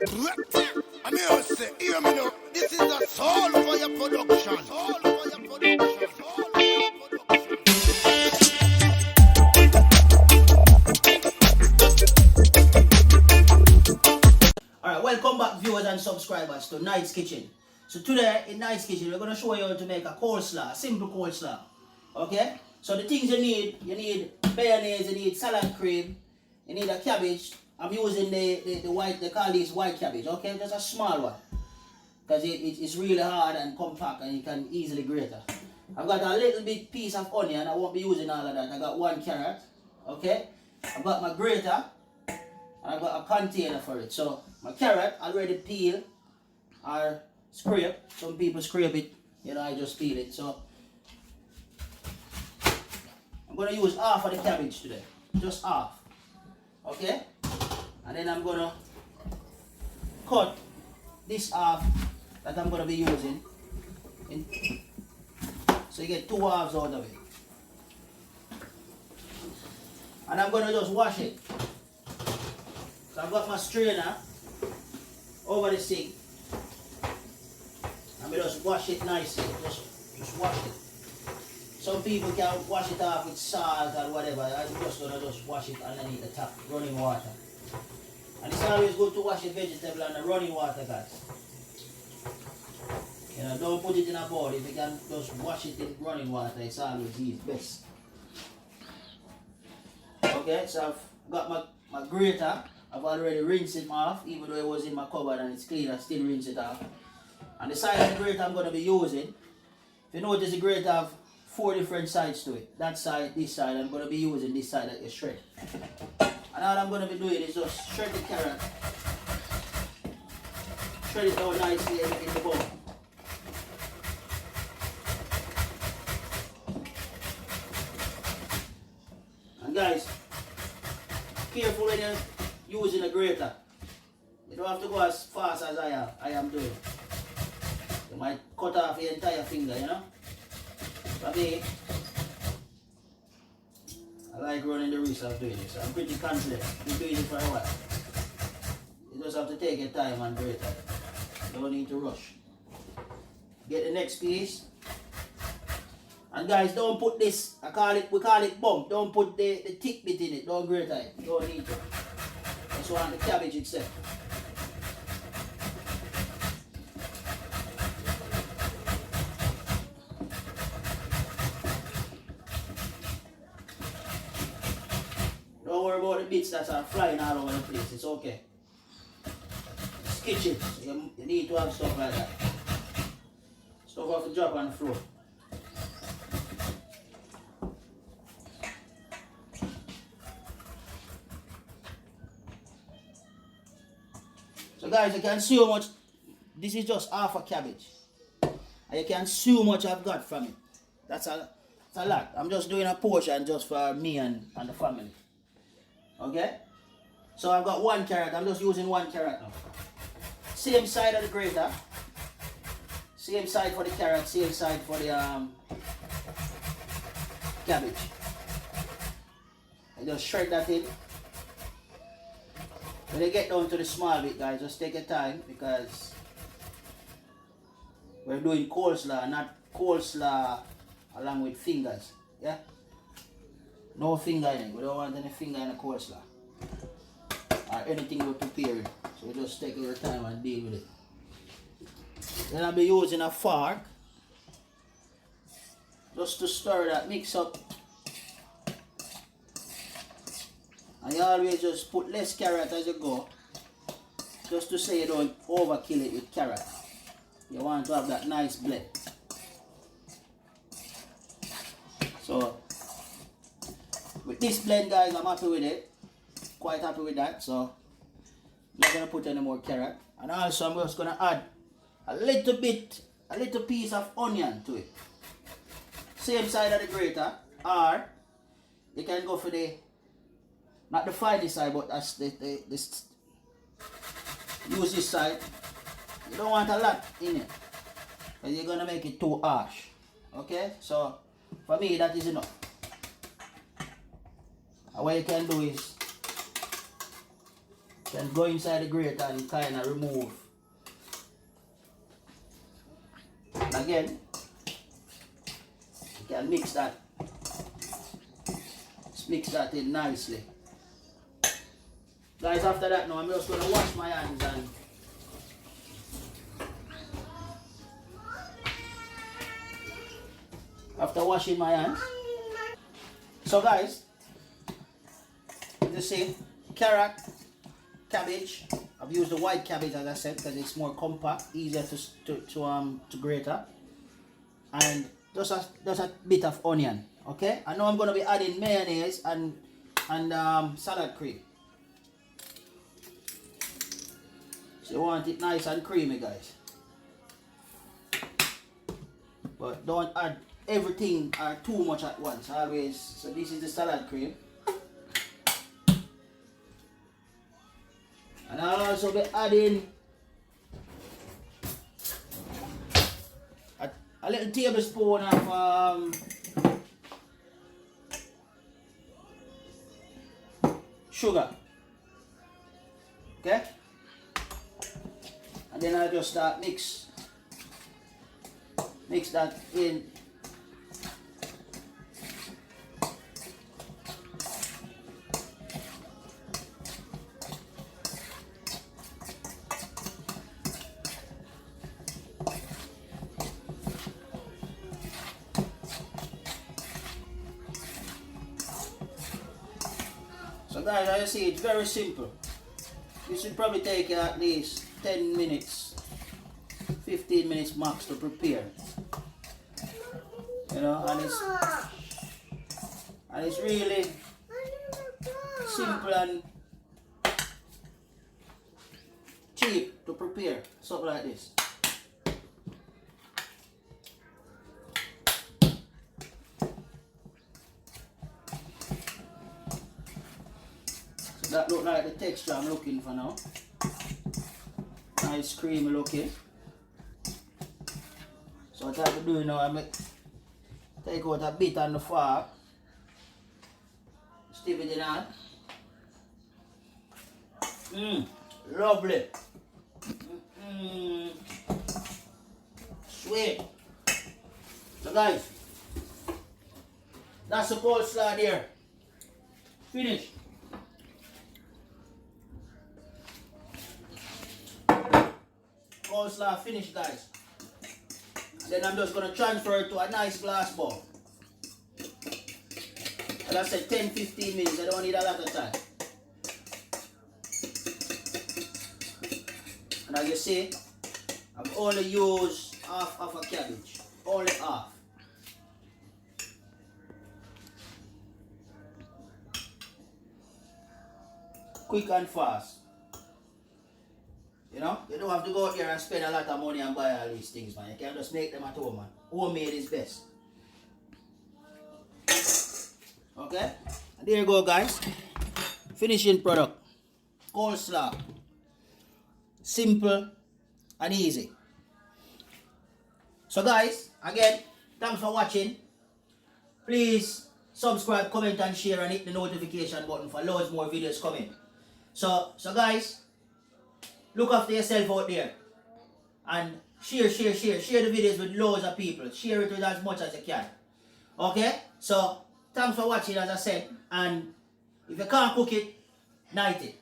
I mean, I say, hear me now. This is a soul fire production. Soul fire production. Soul fire production. Alright, welcome back viewers and subscribers to Night's Kitchen. So today in Night's Kitchen we're going to show you how to make a coleslaw, a simple coleslaw. Okay? So the things you need mayonnaise, you need salad cream, you need a cabbage. I'm using the white, they call this white cabbage, okay? Just a small one. Because it's really hard and compact and you can easily grate it. I've got a little bit piece of onion, I won't be using all of that. I got 1 carrot, okay? I've got my grater, and I've got a container for it. So my carrot already peeled or scrape. Some people scrape it, you know, I just peel it. So I'm gonna use half of the cabbage today. Just half. Okay? And then I'm gonna cut this half that I'm gonna be using in, so you get 2 halves out of it. And I'm gonna just wash it. So I've got my strainer over the sink. I'm gonna just wash it nicely. Just wash it. Some people can wash it off with salt or whatever. I'm just gonna wash it underneath the tap, running water. And it's always good to wash your vegetable under running water, guys. You know, don't put it in a bowl. If you can just wash it in running water, it's always easy, best. Okay, so I've got my grater. I've already rinsed it off, even though it was in my cupboard and it's clean, I still rinse it off. And the side of the grater I'm going to be using, if you notice the grater have 4 different sides to it. That side, this side, I'm going to be using this side that you shred. And all I'm going to be doing is just shred the carrot. Shred it down nicely in the bowl. And guys, careful when you're using a grater. You don't have to go as fast as I am doing. You might cut off your entire finger, you know. For me, I like running the risk of doing this. I'm pretty confident. Been doing it for a while. You just have to take your time and grate it. You don't need to rush. Get the next piece. And guys, don't put this, we call it bump. Don't put the thick bit in it. Don't grate it. You don't need to. Just want the cabbage itself. Don't worry about the bits that are flying all over the place. It's okay. It's kitchen. You need to have stuff like that. Stuff have to drop on the floor. So guys, you can see how much, this is just half a cabbage. And you can see how much I've got from it. That's a lot. I'm just doing a portion just for me and the family. Okay? So I've got 1 carrot. I'm just using 1 carrot now. Same side of the grater. Same side for the carrot. Same side for the cabbage. I just shred that in. When you get down to the small bit, guys, just take your time because we're doing coleslaw, not coleslaw along with fingers. Yeah? No finger in it. We don't want any finger in a coleslaw. Or anything we're preparing. So just take your time and deal with it. Then I'll be using a fork just to stir that, mix up. And you always just put less carrot as you go. Just to say you don't overkill it with carrot. You want to have that nice blend. So with this blend, guys, I'm happy with it. Quite happy with that. So I'm not going to put any more carrot. And also I'm just going to add a little piece of onion to it. Same side of the grater. Or you can go for not the finest side, but that's this. Use this side. You don't want a lot in it, because you're going to make it too harsh. Okay? So for me, that is enough. And what you can do is Then go inside the grater and kind of remove. And again, you can mix that. Just mix that in nicely. Guys, after that now I'm just going to wash my hands and after washing my hands. So guys, you see, carrot, cabbage. I've used the white cabbage as I said because it's more compact, easier to grate up. And just a bit of onion. Okay? I know I'm going to be adding mayonnaise and salad cream. So you want it nice and creamy, guys. But don't add everything or too much at once. Always. So this is the salad cream. And I'll also be adding a little tablespoon of sugar. Okay? And then I'll just start mix that in. So guys, as you see, it's very simple. This should probably take at least 10 minutes, 15 minutes max to prepare. You know, and it's really simple and cheap to prepare something like this. So that looks like the texture I'm looking for now. Nice creamy looking. So what I have to do now, I take out a bit on the fork, stick it in on. Lovely. Sweet. So guys, that's the coleslaw there. Finish. Coleslaw finished, guys. Then I'm just going to transfer it to a nice glass bowl. As I said, 10-15 minutes. I don't need a lot of time. And as you see, I've only used half of a cabbage. Only half. Quick and fast. You know, you don't have to go out here and spend a lot of money and buy all these things, man. You can just make them at home, man. Homemade is best. Okay? And there you go, guys. Finishing product. Coleslaw. Simple and easy. So, guys, again, thanks for watching. Please subscribe, comment, and share, and hit the notification button for loads more videos coming. So guys, look after yourself out there and share the videos with loads of people. Share it with as much as you can. Okay? So thanks for watching, as I said, and if you can't cook it, night it.